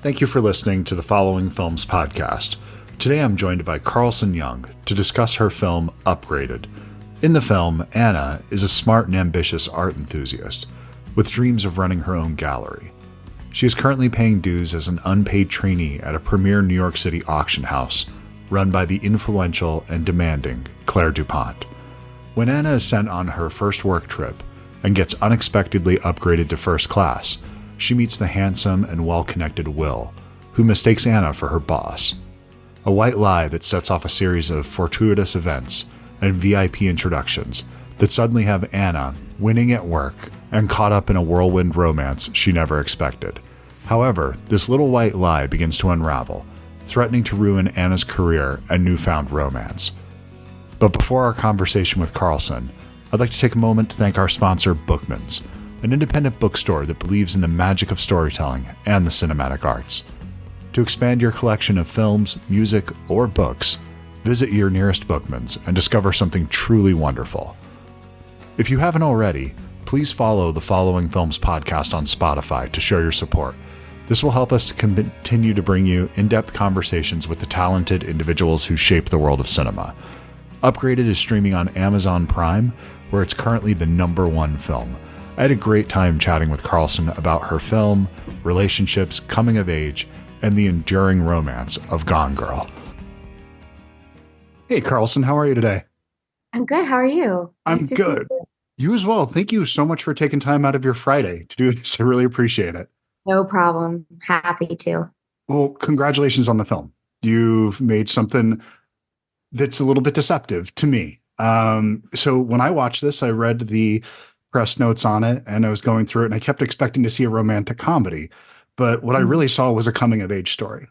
Thank you for listening to the Following Films podcast. Today I'm joined by Carlson Young to discuss her film Upgraded. In the film, Anna is a smart and ambitious art enthusiast with dreams of running her own gallery. She is currently paying dues as an unpaid trainee at a premier New York City auction house run by the influential and demanding Claire Dupont. When Anna is sent on her first work trip and gets unexpectedly upgraded to first class, she meets the handsome and well-connected Will, who mistakes Anna for her boss. A white lie that sets off a series of fortuitous events and VIP introductions that suddenly have Anna winning at work and caught up in a whirlwind romance she never expected. However, this little white lie begins to unravel, threatening to ruin Anna's career and newfound romance. But before our conversation with Carlson, I'd like to take a moment to thank our sponsor, Bookman's, an independent bookstore that believes in the magic of storytelling and the cinematic arts. To expand your collection of films, music, or books, visit your nearest Bookman's and discover something truly wonderful. If you haven't already, please follow the Following Films podcast on Spotify to show your support. This will help us to continue to bring you in-depth conversations with the talented individuals who shape the world of cinema. Upgraded is streaming on Amazon Prime, where it's currently the #1 film. I had a great time chatting with Carlson about her film, relationships, coming of age, and the enduring romance of Gone Girl. Hey, Carlson, how are you today? I'm good. How are you? I'm Nice to good. see you. You as well. Thank you so much for taking time out of your Friday to do this. I really appreciate it. No problem. Happy to. Well, congratulations on the film. You've made something that's a little bit deceptive to me. So when I watched this, I read the press notes on it and I was going through it and I kept expecting to see a romantic comedy, but what I really saw was a coming of age story.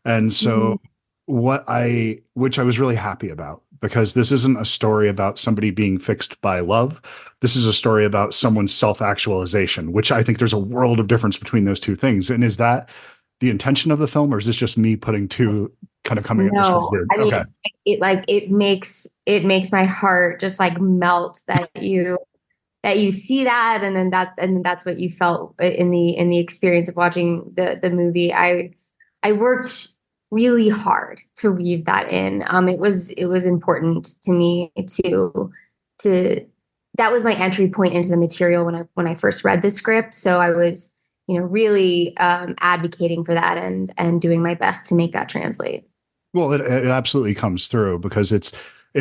And so which I was really happy about, because this isn't a story about somebody being fixed by love. This is a story about someone's self-actualization, which I think there's a world of difference between those two things. And is that the intention of the film, or is this just me putting two kind of coming at this from No, weird? I mean, Okay. it makes my heart just like melt that you see that, and then that's what you felt in the experience of watching the movie. I worked really hard to weave that in. It was important to me to that was my entry point into the material when I first read the script. So I was, really advocating for that and doing my best to make that translate. Well, it absolutely comes through because it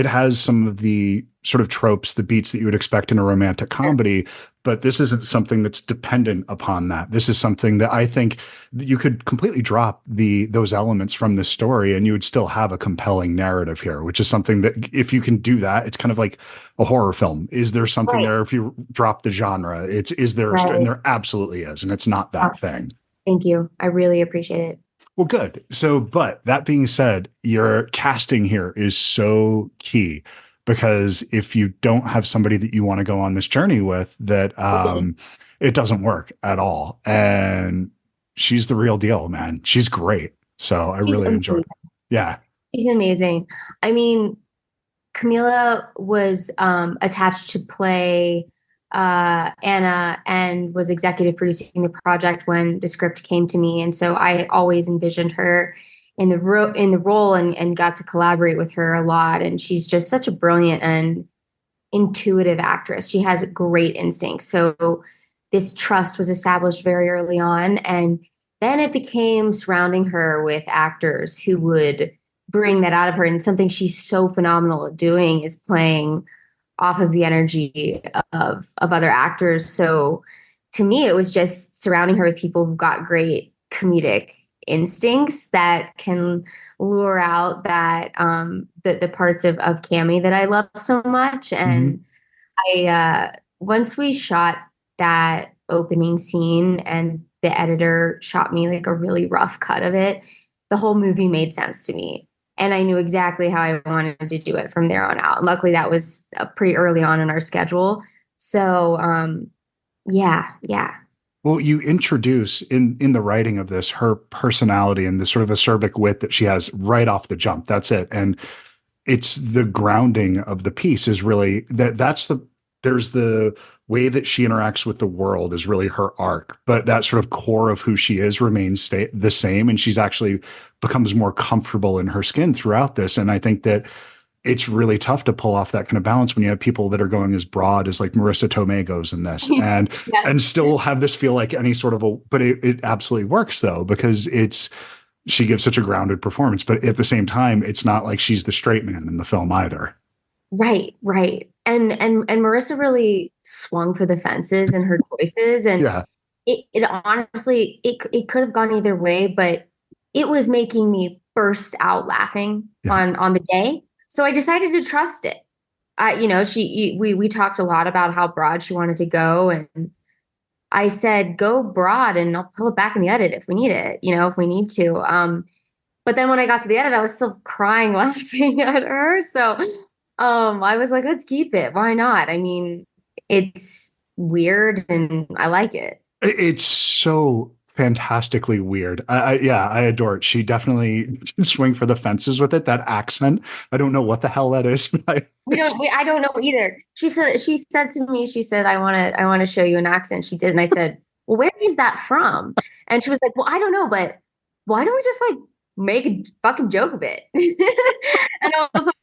has some of the sort of tropes, the beats that you would expect in a romantic comedy, but this isn't something that's dependent upon that. This is something that I think that you could completely drop those elements from this story and you would still have a compelling narrative here, which is something that if you can do that, it's kind of like a horror film. Is there something Right. there if you drop the genre? Is there, Right. and there absolutely is, and it's not that thing. Thank you. I really appreciate it. Well, good. So, but that being said, your casting here is so key, because if you don't have somebody that you want to go on this journey with, that it doesn't work at all. And she's the real deal, man. She's great. So I She's really enjoyed it. amazing. Yeah. She's amazing. I mean, Camila was attached to play Anna and was executive producing the project when the script came to me, and so I always envisioned her in the role and got to collaborate with her a lot. And she's just such a brilliant and intuitive actress. She has great instincts. So this trust was established very early on, and then it became surrounding her with actors who would bring that out of her. And something she's so phenomenal at doing is playing off of the energy of other actors. So to me, it was just surrounding her with people who've got great comedic instincts that can lure out that the parts of Cami that I love so much. And I once we shot that opening scene and the editor shot me like a really rough cut of it, the whole movie made sense to me. And I knew exactly how I wanted to do it from there on out. And luckily, that was pretty early on in our schedule. So, yeah. Well, you introduce in the writing of this, her personality and the sort of acerbic wit that she has right off the jump. That's it. And it's the grounding of the piece is really there's the way that she interacts with the world is really her arc, but that sort of core of who she is remains the same. And she's actually becomes more comfortable in her skin throughout this. And I think that it's really tough to pull off that kind of balance when you have people that are going as broad as like Marisa Tomei goes in this Yeah. and still have this feel like any sort of but it absolutely works though, because she gives such a grounded performance, but at the same time, it's not like she's the straight man in the film either. Right, right. And Marissa really swung for the fences in her choices. And Yeah. it honestly, it could have gone either way, but it was making me burst out laughing Yeah. on the day. So I decided to trust it. We talked a lot about how broad she wanted to go, and I said, go broad and I'll pull it back in the edit if we need it, if we need to. But then when I got to the edit, I was still crying laughing at her. So I was like, let's keep it. Why not? I mean, it's weird and I like it. It's so fantastically weird. I adore it. She definitely can swing for the fences with it. That accent, I don't know what the hell that is, but I don't know either. She said to me, she said, I want to show you an accent. She did. And I said, well, where is that from? And she was like, well, I don't know, but why don't we just like make a fucking joke of it? And I was like,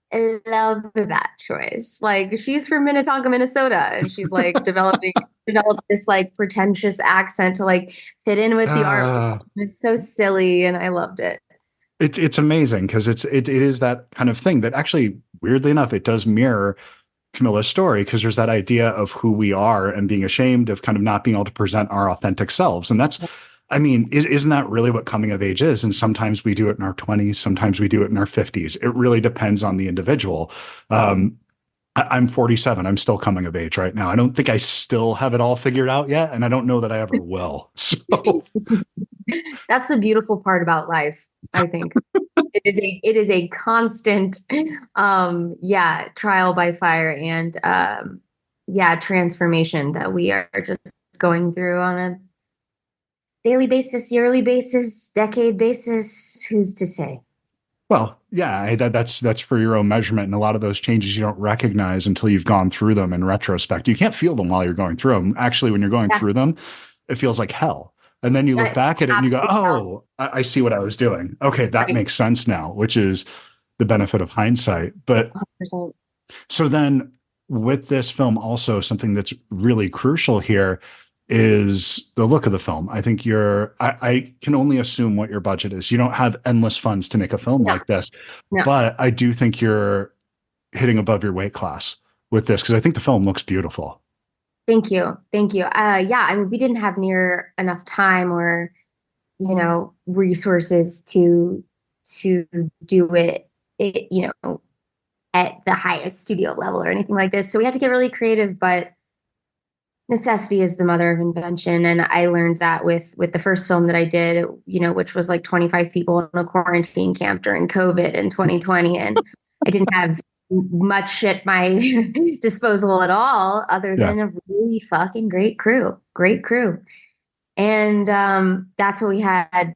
I love that choice. Like, she's from Minnetonka, Minnesota, and she's like developed this like pretentious accent to like fit in with the art. It's so silly, and I loved it. It's amazing because it is that kind of thing that actually, weirdly enough, it does mirror Camilla's story, because there's that idea of who we are and being ashamed of kind of not being able to present our authentic selves. And that's, I mean, isn't that really what coming of age is? And sometimes we do it in our 20s, sometimes we do it in our 50s. It really depends on the individual. I'm 47. I'm still coming of age right now. I don't think I still have it all figured out yet, and I don't know that I ever will. So that's the beautiful part about life, I think. It is a constant trial by fire and transformation that we are just going through on a daily basis, yearly basis, decade basis. Who's to say? Well, yeah, that's for your own measurement. And a lot of those changes you don't recognize until you've gone through them in retrospect. You can't feel them while you're going through them. Actually, when you're going through them, it feels like hell. And then you look back at it and you go, oh, I see what I was doing. Okay, that makes sense now, which is the benefit of hindsight. But 100%. So then with this film, also something that's really crucial here is the look of the film. I think I can only assume what your budget is. You don't have endless funds to make a film like this, but I do think you're hitting above your weight class with this, because I think the film looks beautiful. Thank you. Thank you. I mean, we didn't have near enough time or, resources to do it, at the highest studio level or anything like this. So we had to get really creative, but necessity is the mother of invention. And I learned that with the first film that I did, which was like 25 people in a quarantine camp during COVID in 2020. And I didn't have much at my disposal at all, other than a really fucking great crew. And that's what we had,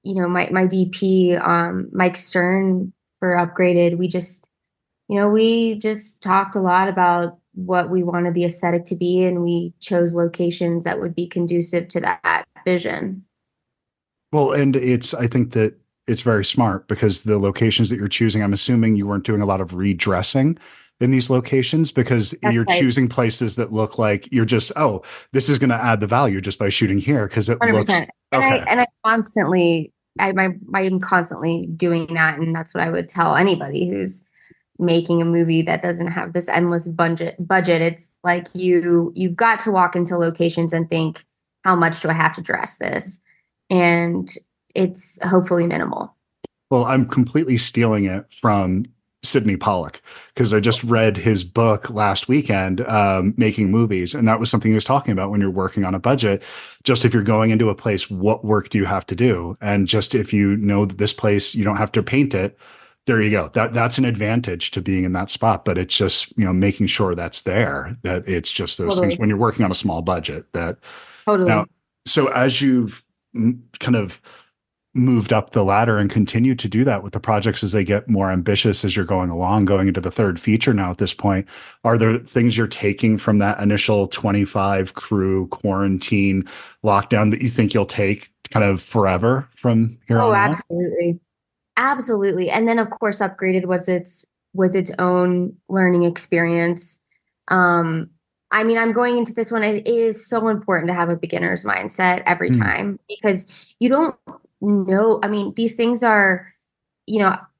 my DP, Mike Stern, for Upgraded. We just talked a lot about what we want the aesthetic to be, and we chose locations that would be conducive to that vision. Well, and I think that it's very smart, because the locations that you're choosing, I'm assuming you weren't doing a lot of redressing in these locations, because you're choosing places that look like you're just, oh, this is going to add the value just by shooting here, because it 100%. Looks okay. And I'm constantly doing that, and that's what I would tell anybody who's making a movie that doesn't have this endless budget. It's like you've got to walk into locations and think, how much do I have to dress this? And it's hopefully minimal. Well, I'm completely stealing it from Sidney Pollack, because I just read his book last weekend, Making Movies. And that was something he was talking about when you're working on a budget. Just if you're going into a place, what work do you have to do? And just if you know that this place, you don't have to paint it, there you go. That's an advantage to being in that spot. But it's just, making sure that's there, that it's just those things when you're working on a small budget that. Totally. Now, so as you've kind of moved up the ladder and continue to do that with the projects as they get more ambitious as you're going along, going into the third feature now at this point. Are there things you're taking from that initial 25 crew quarantine lockdown that you think you'll take kind of forever from here Oh, on out? absolutely. Absolutely. And then of course Upgraded was its own learning experience. I mean, I'm going into this one. It is so important to have a beginner's mindset every Hmm. time because you don't know. I mean, these things are,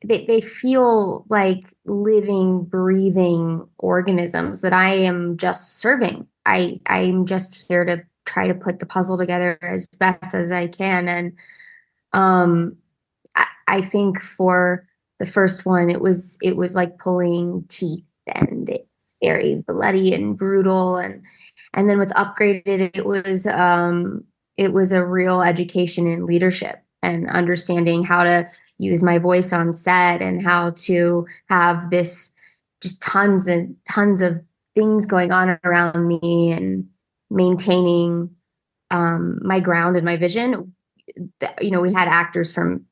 they feel like living, breathing organisms that I am just serving. I'm just here to try to put the puzzle together as best as I can. And um, I think for the first one, it was like pulling teeth, and it's very bloody and brutal. And then with Upgraded, it was a real education in leadership and understanding how to use my voice on set and how to have this just tons and tons of things going on around me and maintaining my ground and my vision. We had actors from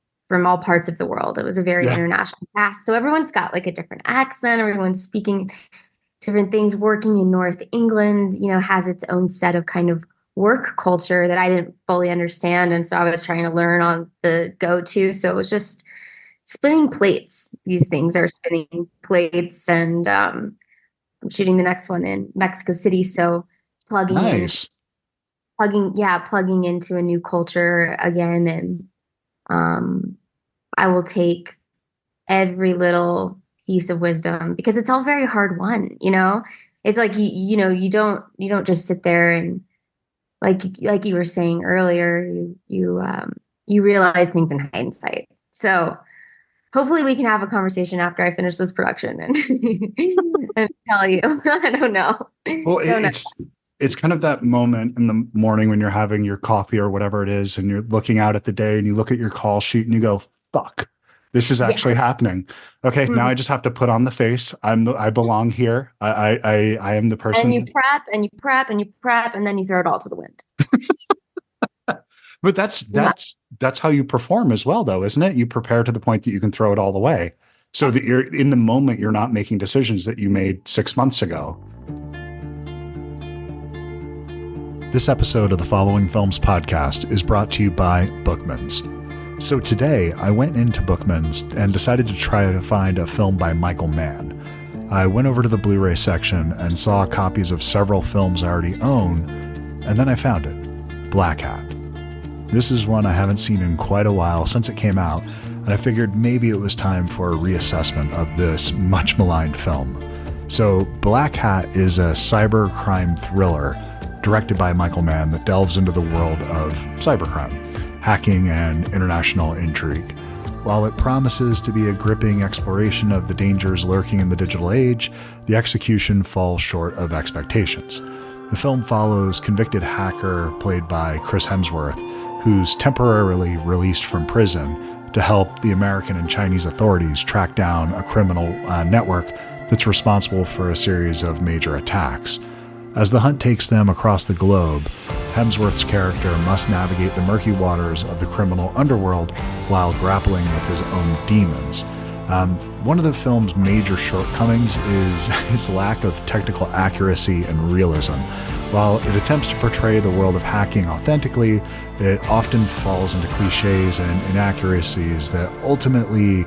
all parts of the world. It was a very Yeah. international cast. So everyone's got like a different accent, everyone's speaking different things. Working in North England, has its own set of kind of work culture that I didn't fully understand. And so I was trying to learn on the go too. So it was just spinning plates. These things are spinning plates. And I'm shooting the next one in Mexico City. So plugging in, Nice. plugging into a new culture again. And I will take every little piece of wisdom because it's all very hard won. It's like you don't just sit there and like you were saying earlier, you realize things in hindsight. So hopefully we can have a conversation after I finish this production and and tell you. I don't know. Well, Don't know. it's kind of that moment in the morning when you're having your coffee or whatever it is, and you're looking out at the day and you look at your call sheet and you go, fuck, this is Yeah. actually happening. Okay, now Mhm. I just have to put on the face. I belong here. I am the And you person. prep and you prep and you prep and then you throw it all to the wind. But that's Yeah. that's how you perform as well, though, isn't it? You prepare to the point that you can throw it all away. So that you're in the moment, you're not making decisions that you made 6 months ago. This episode of the Following Films podcast is brought to you by Bookman's. So today I went into Bookman's and decided to try to find a film by Michael Mann. I went over to the Blu-ray section and saw copies of several films I already own, and then I found it, Black Hat. This is one I haven't seen in quite a while since it came out, and I figured maybe it was time for a reassessment of this much maligned film. So Black Hat is a cybercrime thriller directed by Michael Mann that delves into the world of cybercrime, hacking, and international intrigue. While it promises to be a gripping exploration of the dangers lurking in the digital age, the execution falls short of expectations. The film follows convicted hacker played by Chris Hemsworth, who's temporarily released from prison to help the American and Chinese authorities track down a criminal network that's responsible for a series of major attacks. As the hunt takes them across the globe, Hemsworth's character must navigate the murky waters of the criminal underworld while grappling with his own demons. One of the film's major shortcomings is its lack of technical accuracy and realism. While it attempts to portray the world of hacking authentically, it often falls into cliches and inaccuracies that ultimately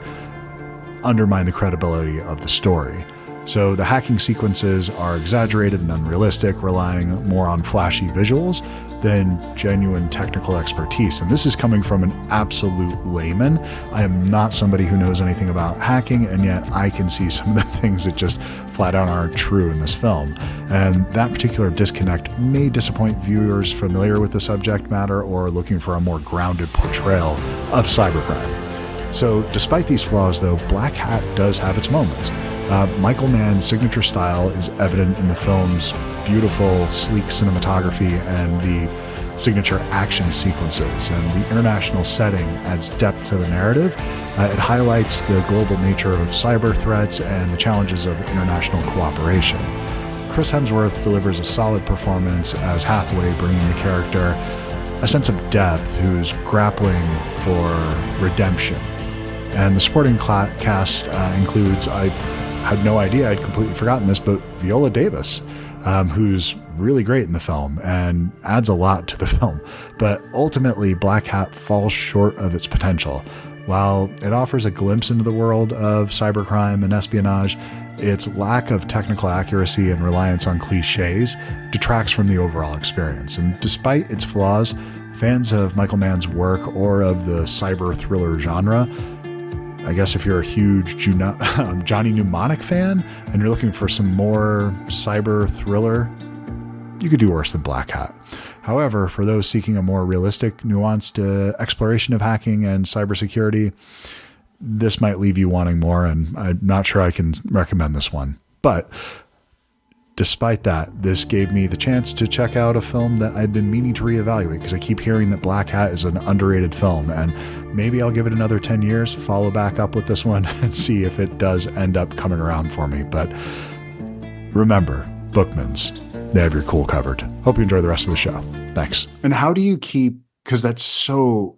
undermine the credibility of the story. So the hacking sequences are exaggerated and unrealistic, relying more on flashy visuals than genuine technical expertise. And this is coming from an absolute layman. I am not somebody who knows anything about hacking, and yet I can see some of the things that just flat out aren't true in this film. And that particular disconnect may disappoint viewers familiar with the subject matter or looking for a more grounded portrayal of cybercrime. So despite these flaws, though, Black Hat does have its moments. Michael Mann's signature style is evident in the film's beautiful, sleek cinematography and the signature action sequences, and the international setting adds depth to the narrative. It highlights the global nature of cyber threats and the challenges of international cooperation. Chris Hemsworth delivers a solid performance as Hathaway, bringing the character a sense of depth, who's grappling for redemption. And the supporting cast includes, I had no idea, I'd completely forgotten this, but Viola Davis, who's really great in the film and adds a lot to the film. But ultimately, Black Hat falls short of its potential. While it offers a glimpse into the world of cybercrime and espionage, its lack of technical accuracy and reliance on cliches detracts from the overall experience. And despite its flaws, fans of Michael Mann's work or of the cyber thriller genre, I guess if you're a huge Johnny Mnemonic fan and you're looking for some more cyber thriller, you could do worse than Black Hat. However, for those seeking a more realistic, nuanced exploration of hacking and cybersecurity, this might leave you wanting more, and I'm not sure I can recommend this one. But despite that, this gave me the chance to check out a film that I've been meaning to reevaluate, because I keep hearing that Black Hat is an underrated film, and maybe I'll give it another 10 years, follow back up with this one, and see if it does end up coming around for me. But remember, Bookmans, they have your cool covered. Hope you enjoy the rest of the show. Thanks. And how do you keep, because that's so,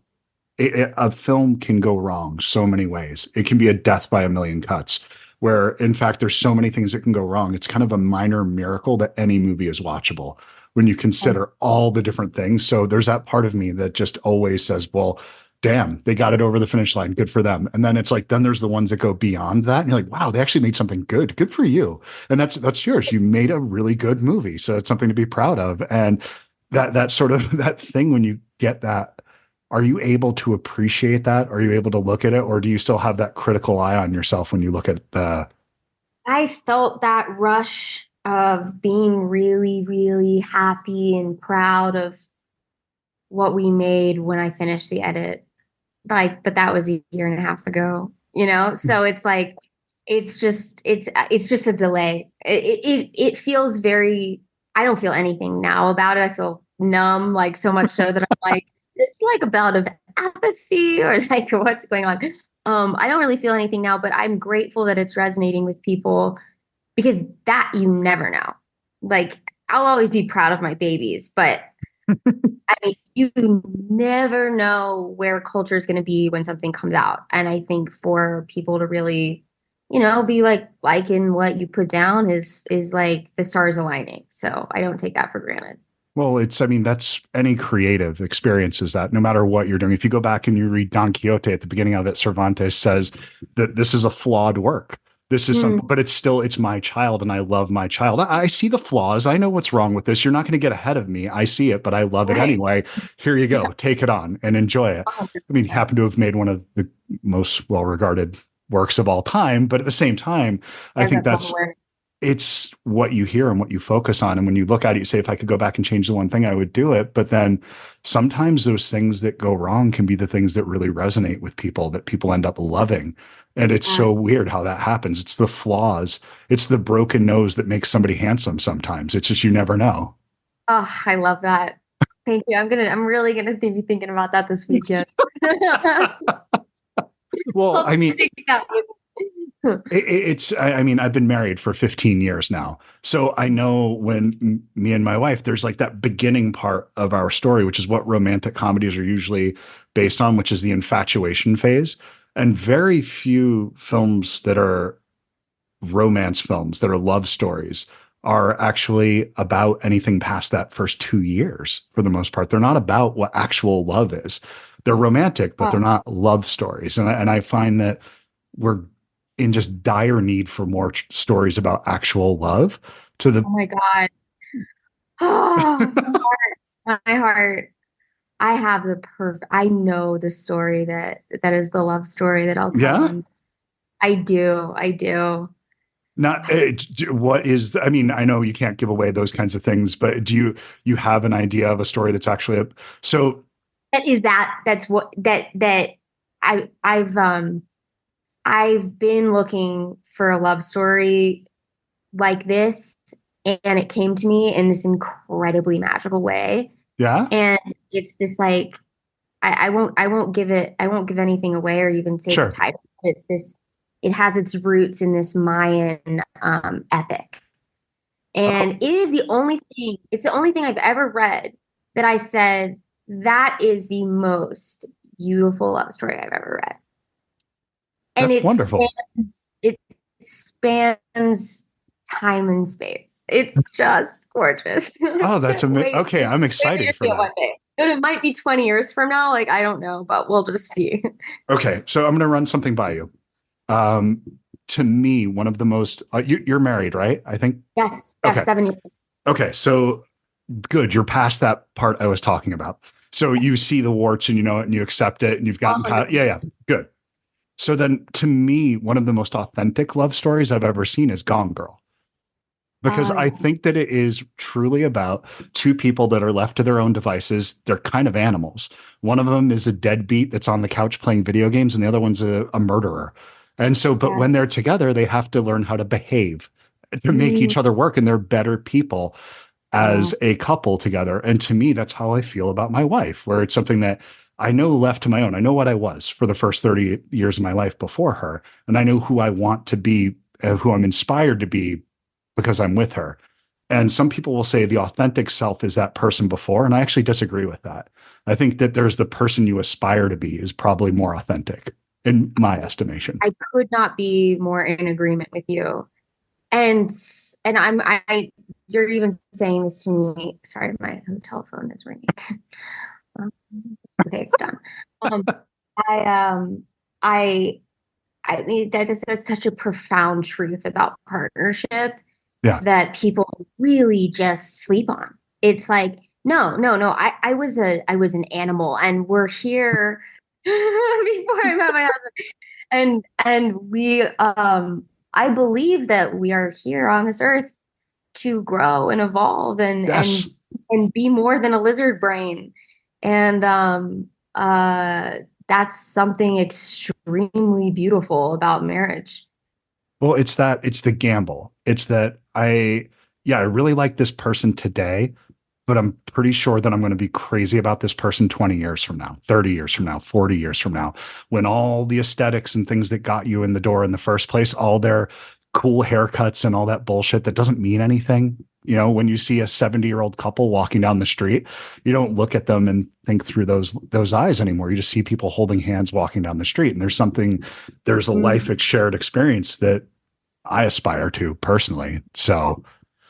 a film can go wrong so many ways. It can be a death by a million cuts, where in fact, there's so many things that can go wrong. It's kind of a minor miracle that any movie is watchable when you consider all the different things. So there's that part of me that just always says, well, damn, they got it over the finish line. Good for them. And then it's like, then there's the ones that go beyond that. And you're like, wow, they actually made something good. Good for you. And that's yours. You made a really good movie. So it's something to be proud of. And that sort of that thing, when you get that, are you able to appreciate that? Are you able to look at it? Or do you still have that critical eye on yourself when you look at the... I felt that rush of being really, really happy and proud of what we made when I finished the edit. But that was a year and a half ago, So it's like, it's just a delay. It feels very, I don't feel anything now about it. I feel numb, like so much so that I'm like, is this like a bout of apathy or like what's going on? I don't really feel anything now, but I'm grateful that it's resonating with people, because that you never know. Like, I'll always be proud of my babies, but I mean, you never know where culture is going to be when something comes out. And I think for people to really, be like liking what you put down is like the stars aligning. So I don't take that for granted. Well, that's any creative experience, is that no matter what you're doing, if you go back and you read Don Quixote at the beginning of it, Cervantes says that this is a flawed work. This is something, but it's my child and I love my child. I see the flaws. I know what's wrong with this. You're not going to get ahead of me. I see it, but I love it anyway. Here you go. Yeah. Take it on and enjoy it. I mean, you happen to have made one of the most well-regarded works of all time, but at the same time, I think it's what you hear and what you focus on. And when you look at it, you say, if I could go back and change the one thing, I would do it. But then sometimes those things that go wrong can be the things that really resonate with people, that people end up loving. And it's so weird how that happens. It's the flaws. It's the broken nose that makes somebody handsome sometimes. It's just, you never know. Oh, I love that. Thank you. I'm really going to be thinking about that this weekend. Well, I mean, I've been married for 15 years now. So I know when me and my wife, there's like that beginning part of our story, which is what romantic comedies are usually based on, which is the infatuation phase. And very few films that are romance films, that are love stories, are actually about anything past that first 2 years for the most part. They're not about what actual love is. They're romantic, but they're not love stories. And I find that we're in just dire need for more stories about actual love. Oh my God. Oh, my heart. I have I know the story that is the love story that I'll tell them. I do. Not what is, I know you can't give away those kinds of things, but do you have an idea of a story that's actually I've been looking for a love story like this, and it came to me in this incredibly magical way. Yeah. And it's this like, I won't give anything away or even say the title. It's this, it has its roots in this Mayan epic. And it is it's the only thing I've ever read that I said, that is the most beautiful love story I've ever read. And That's wonderful. it spans time and space. It's just gorgeous. Oh, that's amazing. Wait, Okay, I'm wait excited to for see it that. one day. And it might be 20 years from now. Like, I don't know, but we'll just see. Okay, so I'm going to run something by you. Um, to me, one of the most you're married, right? I think. Yes, Okay. 7 years. Okay, so good. You're past that part I was talking about. So you see the warts and you know it and you accept it and you've gotten past. Yeah, 100%. yeah, good. So then, to me, one of the most authentic love stories I've ever seen is Gone Girl, because Oh, I yeah. think that it is truly about two people that are left to their own devices. They're kind of animals. One of them is a deadbeat that's on the couch playing video games, and the other one's a murderer. And so, but Yeah. when they're together, they have to learn how to behave to make Mm, each other work, and they're better people yeah. as a couple together. And to me, that's how I feel about my wife, where it's something that I know left to my own. I know what I was for the first 30 years of my life before her, and I know who I want to be, who I'm inspired to be because I'm with her. And some people will say the authentic self is that person before. And I actually disagree with that. I think that there's the person you aspire to be is probably more authentic in my estimation. I could not be more in agreement with you. And you're even saying this to me. Sorry, my hotel phone is ringing. Um, okay, it's done. Um, I I I mean that's such a profound truth about partnership Yeah. that people really just sleep on. It's like, no, no, no. I was an animal, and we're here before I met my husband, and we I believe that we are here on this earth to grow and evolve Yes. and be more than a lizard brain. And that's something extremely beautiful about marriage. Well, it's the gamble. It's that yeah, I really like this person today, but I'm pretty sure that I'm going to be crazy about this person 20 years from now, 30 years from now, 40 years from now, when all the aesthetics and things that got you in the door in the first place, all their cool haircuts and all that bullshit that doesn't mean anything. You know, when you see a 70-year-old couple walking down the street, you don't look at them and think through those eyes anymore. You just see people holding hands walking down the street. And there's a life Mm. shared experience that I aspire to personally.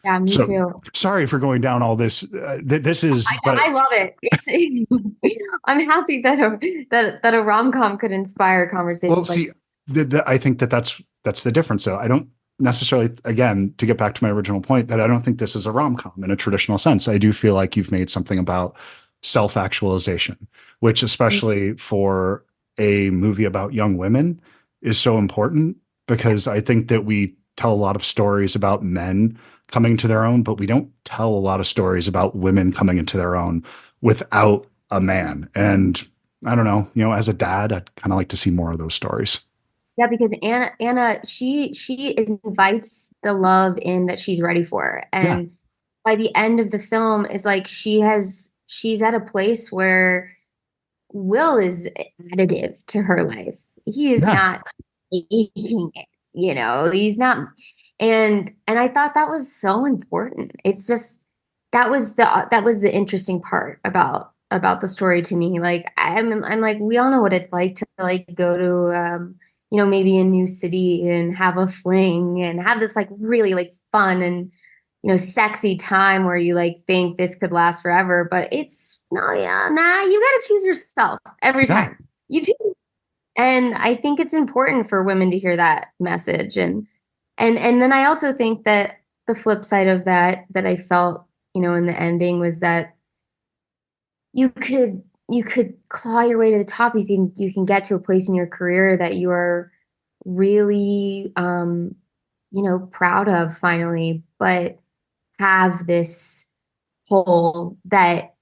Yeah, me So too. sorry for going down all this. This is, but I love it. I'm happy that that a rom-com could inspire well, conversations like see, I think that's the difference. So I don't necessarily, again, to get back to my original point, that I don't think this is a rom-com in a traditional sense. I do feel like you've made something about self-actualization, which this. especially for a movie about young women is so important because I think that we tell a lot of stories about men coming to their own, but we don't tell a lot of stories about women coming into their own without a man. And I don't know, as a dad, I'd kind of like to see more of those stories. Yeah, because Anna, she invites the love in that she's ready for. Yeah. And by the end of the film is like she's at a place where Will is additive to her life. He is Yeah. not making it, he's not. And I thought that was so important. It's just that was the interesting part about the story to me. Like I'm like, we all know what it's like to like go to maybe a new city and have a fling and have this like really like fun and sexy time where you like think this could last forever, but it's no, yeah, nah, you got to choose yourself every Yeah. time. You do. And I think it's important for women to hear that message. And then I also think that the flip side of that I felt, in the ending was that you could claw your way to the top. You can get to a place in your career that you are really proud of finally, but have this hole that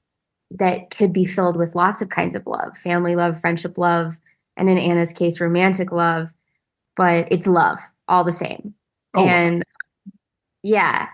could be filled with lots of kinds of love, family love, friendship love, and in Anna's case, romantic love, but it's love all the same. Oh, And yeah,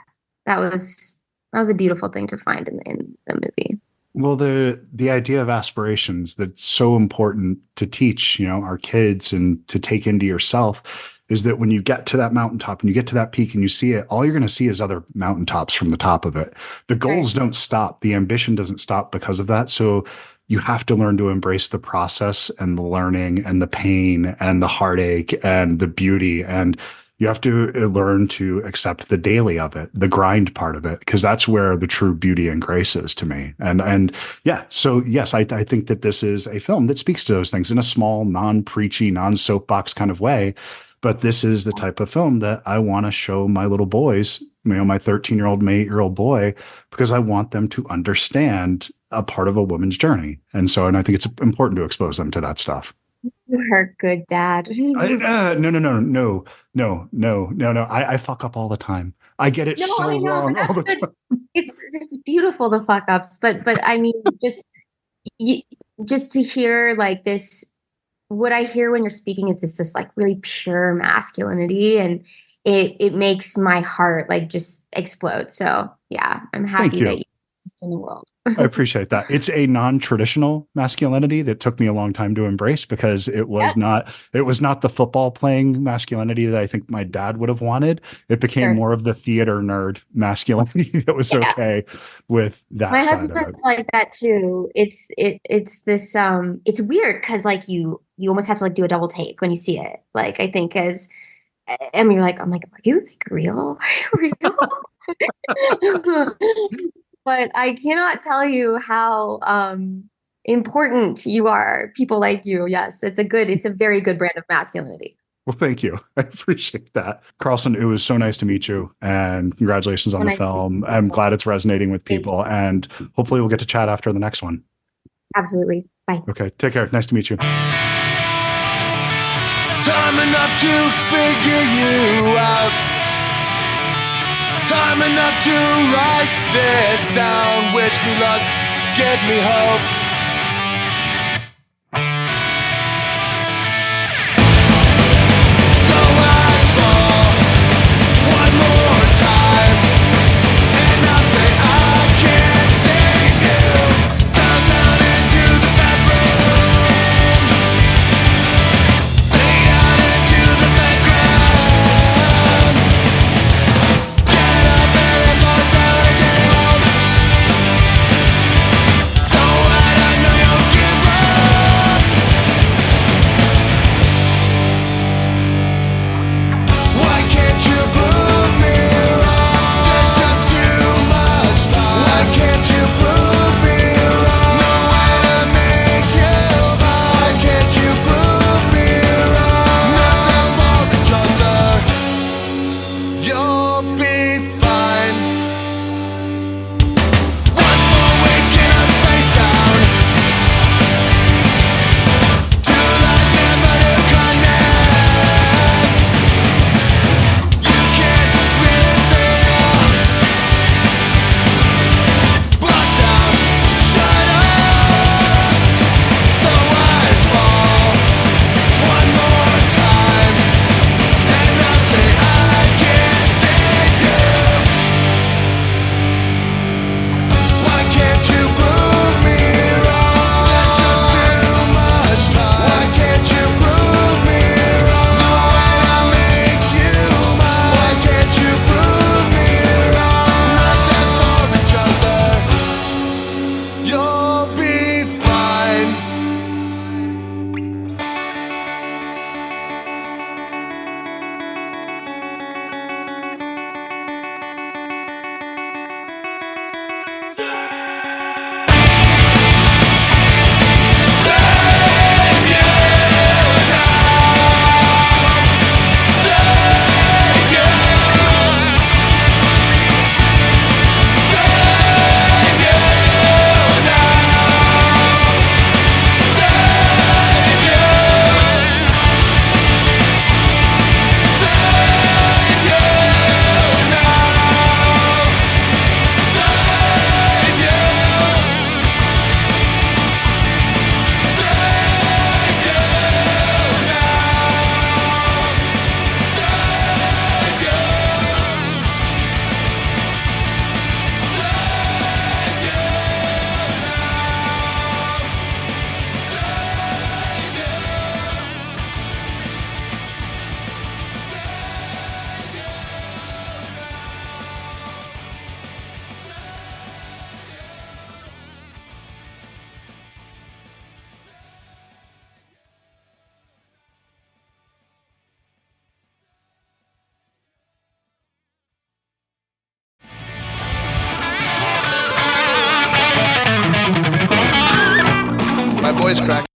that was a beautiful thing to find in the movie. well, the idea of aspirations that's so important to teach, our kids and to take into yourself is that when you get to that mountaintop and you get to that peak and you see it, all you're going to see is other mountaintops from the top of it. The goals don't stop. The ambition doesn't stop because of that. So you have to learn to embrace the process and the learning and the pain and the heartache and the beauty. And you have to learn to accept the daily of it, the grind part of it, because that's where the true beauty and grace is to me. And yeah, so yes, I think that this is a film that speaks to those things in a small, non-preachy, non-soapbox kind of way. But this is the type of film that I want to show my little boys, my 13-year-old, my 8-year-old boy, because I want them to understand a part of a woman's journey. And I think it's important to expose them to that stuff. You're a good dad. No. I fuck up all the time. I get it wrong all the time. It's just beautiful, the fuck ups. But I mean, just to hear like this, what I hear when you're speaking is this like really pure masculinity, and it makes my heart like just explode. So yeah, I'm happy that you exist in the world. I appreciate that. It's a non-traditional masculinity that took me a long time to embrace, because it was not the football playing masculinity that I think my dad would have wanted. It became more of the theater nerd masculinity that was okay with that. My side husband's of it. like that too. It's this it's weird because like you almost have to like do a double take when you see it. Like I think I'm like, are you like real? Are you real? But I cannot tell you how important you are. People like you. Yes, it's a very good brand of masculinity. Well, thank you. I appreciate that. Carlson, it was so nice to meet you, and congratulations on the film. I'm glad it's resonating with people, and hopefully we'll get to chat after the next one. Absolutely. Bye. Okay, take care. Nice to meet you. Time enough to figure you out. Time enough to write this down. Wish me luck, give me hope. So I fall one more time, and I'll say I can't save you. Fell down into the bathroom, fade out into the background. Get up and walk down again. So what voice crack.